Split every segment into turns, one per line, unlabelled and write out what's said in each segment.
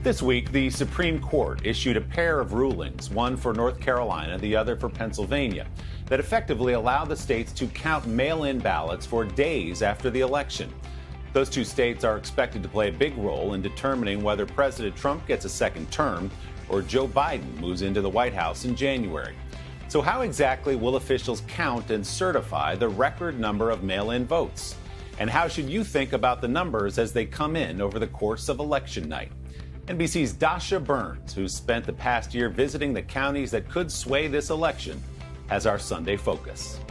This week, the Supreme Court issued a pair of rulings, one for North Carolina, the other for Pennsylvania, that effectively allow the states to count mail-in ballots for days after the election. Those two states are expected to play a big role in determining whether President Trump gets a second term or Joe Biden moves into the White House in January. So how exactly will officials count and certify the record number of mail-in votes? And how should you think about the numbers as they come in over the course of election night? NBC's Dasha Burns, who's spent the past year visiting the counties that could sway this election, has our Sunday focus.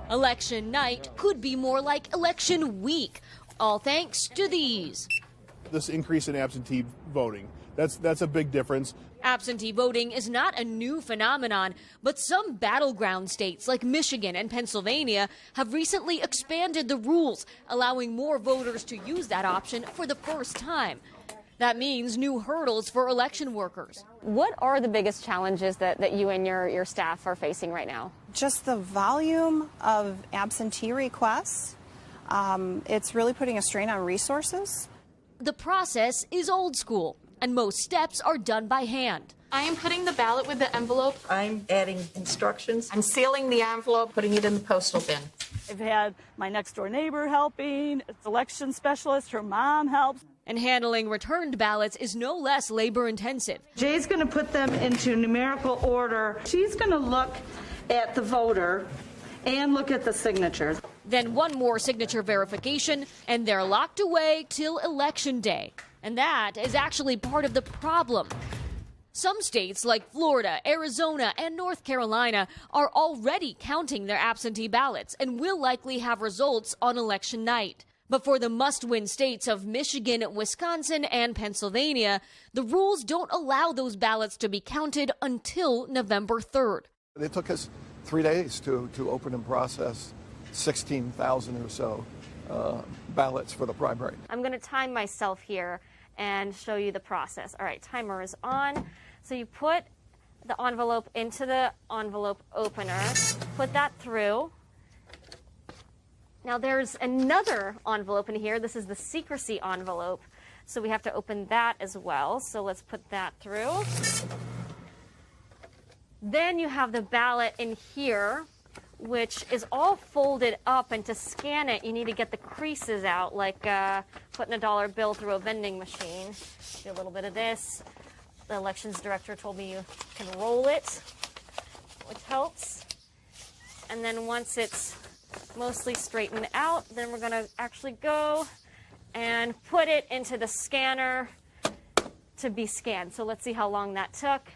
Election night could be more like election week, all thanks to these.
This increase in absentee voting, that's a big difference.
Absentee voting is not a new phenomenon, but some battleground states like Michigan and Pennsylvania have recently expanded the rules, allowing more voters to use that option for the first time. That means new hurdles for election workers.
What are the biggest challenges that you and your staff are facing right now?
Just the volume of absentee requests. It's really putting a strain on resources.
The process is old school, and most steps are done by hand.
I am putting the ballot with the envelope.
I'm adding instructions.
I'm sealing the envelope, putting it in the postal bin.
I've had my next door neighbor helping, it's election specialist, her mom helps.
And handling returned ballots is no less labor intensive.
Jay's going to put them into numerical order. She's going to look at the voter and look at the signatures.
Then one more signature verification, and they're locked away till Election Day. And that is actually part of the problem. Some states like Florida, Arizona, and North Carolina are already counting their absentee ballots and will likely have results on election night. But for the must-win states of Michigan, Wisconsin, and Pennsylvania, the rules don't allow those ballots to be counted until November 3rd.
It took us 3 days to open and process 16,000 or so ballots for the primary.
I'm going to time myself here and show you the process. All right, timer is on. So you put the envelope into the envelope opener, put that through. Now there's another envelope in here. This is the secrecy envelope. So we have to open that as well. So let's put that through. Then you have the ballot in here, which is all folded up, and to scan it, you need to get the creases out, like putting a dollar bill through a vending machine. Do a little bit of this. The elections director told me you can roll it, which helps. And then once it's mostly straightened out, then we're going to actually go and put it into the scanner to be scanned. So let's see how long that took.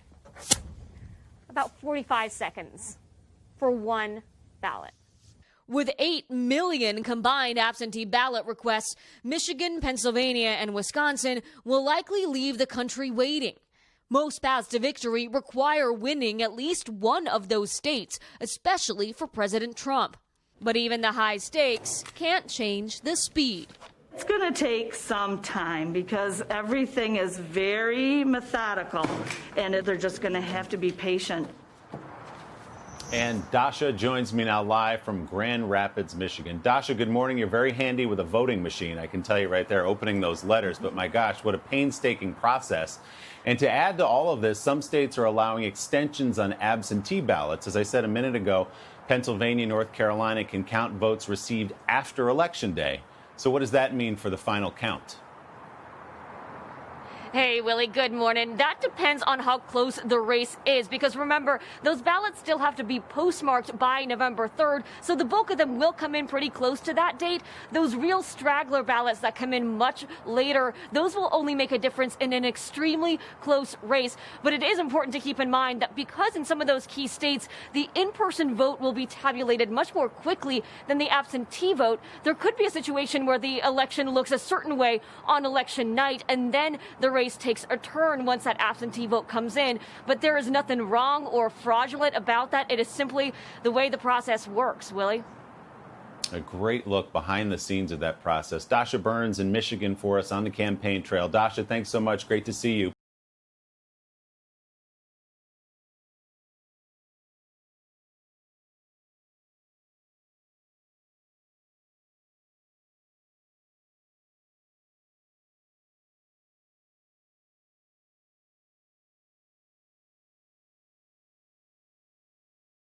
About 45 seconds for one ballot.
With 8 million combined absentee ballot requests, Michigan, Pennsylvania, and Wisconsin will likely leave the country waiting. Most paths to victory require winning at least one of those states, especially for President Trump. But even the high stakes can't change the speed.
It's going to take some time because everything is very methodical, and they're just going to have to be patient.
And Dasha joins me now live from Grand Rapids, Michigan. Dasha, good morning. You're very handy with a voting machine. I can tell you right there, opening those letters. But my gosh, what a painstaking process. And to add to all of this, some states are allowing extensions on absentee ballots. As I said a minute ago, Pennsylvania, North Carolina can count votes received after Election Day. So what does that mean for the final count?
Hey, Willie, good morning. That depends on how close the race is, because remember, those ballots still have to be postmarked by November 3rd, so the bulk of them will come in pretty close to that date. Those real straggler ballots that come in much later, those will only make a difference in an extremely close race. But it is important to keep in mind that because in some of those key states, the in-person vote will be tabulated much more quickly than the absentee vote, there could be a situation where the election looks a certain way on election night, and then the race takes a turn once that absentee vote comes in. But there is nothing wrong or fraudulent about that. It is simply the way the process works, Willie.
A great look behind the scenes of that process. Dasha Burns in Michigan for us on the campaign trail. Dasha, thanks so much. Great to see you.